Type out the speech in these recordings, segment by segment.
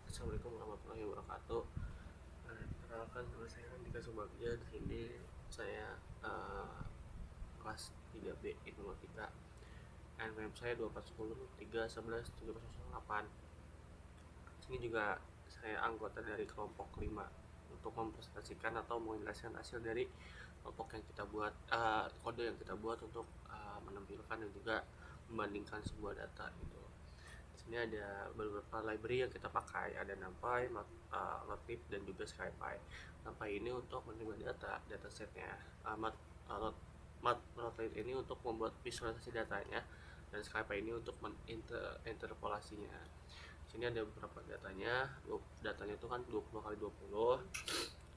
Assalamualaikum warahmatullahi wabarakatuh. Perkenalkan nama saya Andika Subagja. Di sini saya kelas 3B Informatika. NPM saya 2410 311 Di sini juga saya anggota dari kelompok 5 untuk mempresentasikan atau menjelaskan hasil dari kelompok yang kita buat, kode yang kita buat untuk menampilkan dan juga membandingkan sebuah data gitu. Ini ada beberapa library yang kita pakai, ada NumPy, Matplotlib, dan juga SciPy. NumPy ini untuk menerima datasetnya, Matplotlib ini untuk membuat visualisasi datanya, dan SciPy ini untuk menginterpolasinya. Sini ada beberapa datanya itu kan 20 kali 20.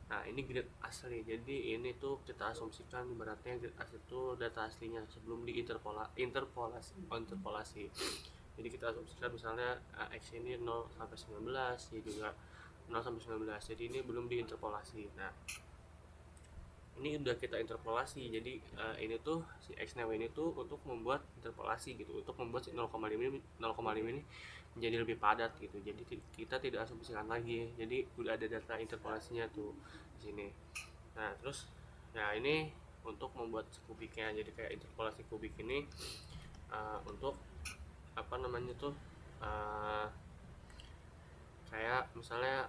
Nah, ini grid asli. Jadi ini tuh kita asumsikan ibaratnya grid asli itu data aslinya sebelum interpolasi. Jadi kita asumsikan misalnya X ini 0 sampai 19, Y juga 0 sampai 19. Jadi ini belum diinterpolasi. Nah, ini udah kita interpolasi. Jadi ini tuh si X y ini tuh untuk membuat interpolasi gitu, untuk membuat si 0,5 ini menjadi lebih padat gitu. Jadi kita tidak asumsikan lagi. Jadi udah ada data interpolasinya tuh di sini. Nah, terus ya ini untuk membuat kubiknya. Jadi kayak interpolasi kubik ini untuk apa namanya tuh kayak misalnya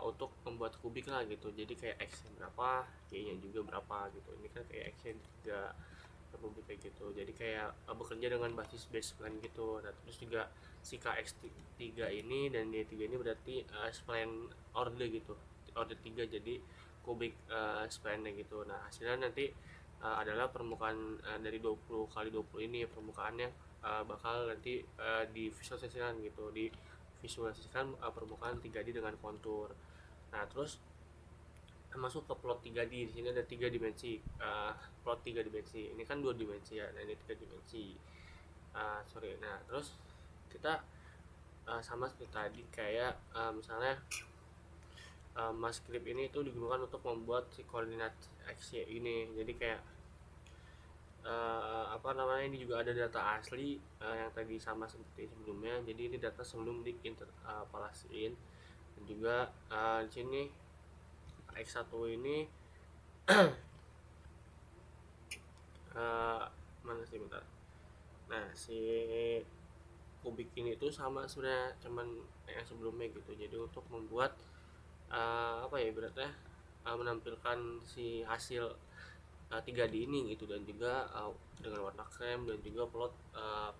untuk membuat kubik lah gitu. Jadi kayak X nya berapa, Y nya juga berapa gitu. Ini kan kayak X nya 3 kubik kayak gitu. Jadi kayak bekerja dengan basis base plan gitu. Nah, terus juga si KX3 ini dan Y3 ini berarti spline order gitu, order 3, jadi kubik spline-nya gitu. Nah, hasilnya nanti adalah permukaan dari 20 kali 20 ini, permukaannya bakal nanti divisualisasikan gitu, divisualisasikan permukaan 3D dengan kontur. Nah, terus masuk ke plot 3D. Di sini ada 3 dimensi, plot 3 dimensi. Ini kan 2 dimensi ya, nah ini 3 dimensi. Nah, terus kita sama seperti tadi kayak misalnya Mascript ini itu digunakan untuk membuat si koordinat X Y ini. Jadi kayak ini juga ada data asli yang tadi sama seperti sebelumnya. Jadi ini data sebelum diinterpolasiin. Dan juga di sini X1 ini mana sih, bentar. Nah, si kubik ini tuh sama sebenarnya, cuman yang sebelumnya gitu. Jadi untuk membuat berarti menampilkan si hasil 3D ini gitu, dan juga dengan warna krem dan juga plot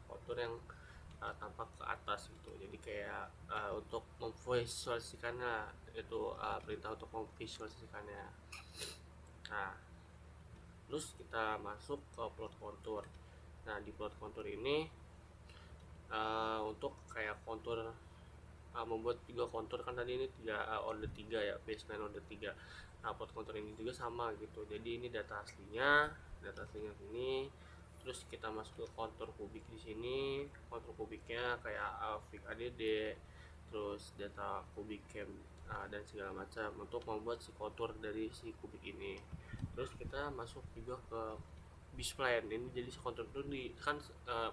kontur yang tampak ke atas gitu. Jadi kayak untuk memvisualisasikannya itu perintah untuk memvisualisasikannya. Nah, terus kita masuk ke plot kontur. Nah, di plot kontur ini untuk kayak kontur membuat 3 kontur kan tadi ini 3 order 3 ya, baseline order 3. Nah, plot kontur ini juga sama gitu. Jadi ini data aslinya sini. Terus kita masuk ke kontur kubik di sini. Kontur kubiknya kayak fig ADD, terus data kubik cam dan segala macam untuk membuat si kontur dari si kubik ini. Terus kita masuk juga ke B-spline. Ini jadi si kontur itu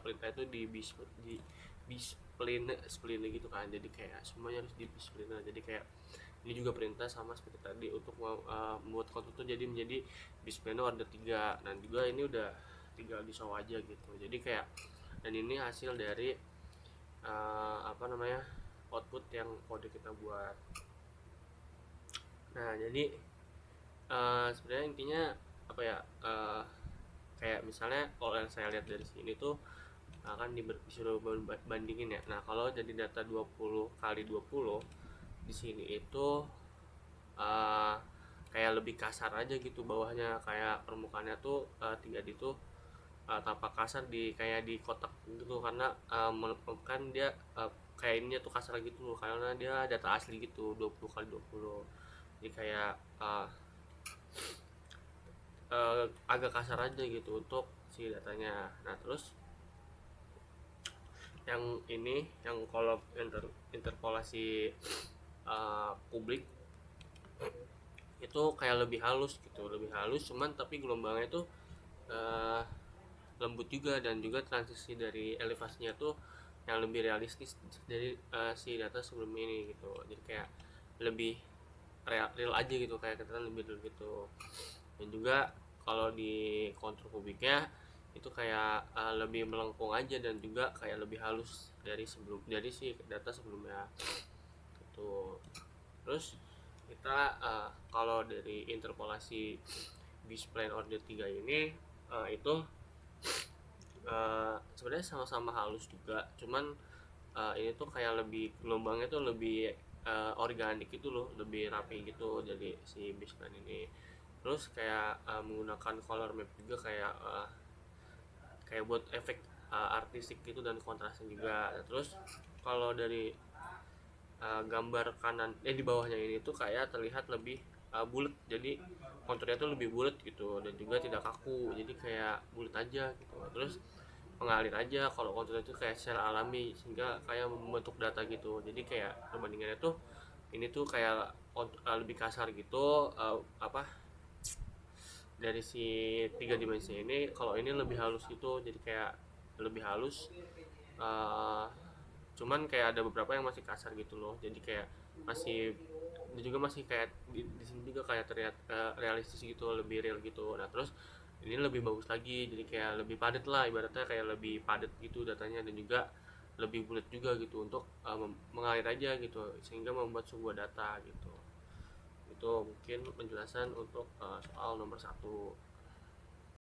perintah itu di spline gitu kan. Jadi kayak semuanya harus di spline. Jadi kayak ini juga perintah sama seperti tadi untuk membuat kontur itu jadi menjadi B-spline order 3. Dan juga ini udah tinggal di show aja gitu. Jadi kayak, dan ini hasil dari output yang kode kita buat. Nah, jadi sebenarnya intinya kayak misalnya kalau yang saya lihat dari sini tuh akan disuruh bandingin ya. Nah, kalau jadi data 20 kali 20 di sini itu kayak lebih kasar aja gitu bawahnya, kayak permukaannya tuh 3D tuh tampak kasar kayak di kotak gitu, karena kan dia kayak ininya tuh kasar gitu karena dia data asli gitu 20 kali 20. Jadi kayak agak kasar aja gitu untuk si datanya. Nah, terus yang ini yang kalau interpolasi publik itu kayak lebih halus gitu, cuman tapi gelombangnya itu lembut juga, dan juga transisi dari elevasinya tuh yang lebih realistis dari si data sebelum ini gitu. Jadi kayak lebih real aja gitu, kayak kita lebih real gitu. Dan juga kalau di kontrol publiknya itu kayak lebih melengkung aja, dan juga kayak lebih halus dari si data sebelumnya gitu. Terus kita kalau dari interpolasi B-spline order 3 ini itu sebenarnya sama-sama halus juga, cuman ini tuh kayak lebih gelombangnya tuh lebih organik gitu loh, lebih rapi gitu jadi si B-spline ini. Terus kayak menggunakan color map juga, kayak buat efek artistik gitu dan kontrasnya juga. Terus kalau dari gambar kanan di bawahnya ini tuh kayak terlihat lebih bulat, jadi konturnya tuh lebih bulat gitu, dan juga tidak kaku, jadi kayak bulat aja gitu. Terus mengalir aja kalau konturnya itu kayak secara alami, sehingga kayak membentuk data gitu. Jadi kayak perbandingannya tuh ini tuh kayak lebih kasar gitu, apa, dari si tiga dimensi ini. Kalau ini lebih halus gitu, jadi kayak lebih halus. uh, Cuman kayak ada beberapa yang masih kasar gitu loh, jadi kayak masih, dan juga masih kayak di sini juga kayak terlihat realistis gitu, lebih real gitu. Nah terus ini lebih bagus lagi, jadi kayak lebih padat lah, ibaratnya kayak lebih padat gitu datanya, dan juga lebih bulat juga gitu untuk mengalir aja gitu, sehingga membuat sebuah data gitu. Itu mungkin penjelasan untuk soal nomor satu.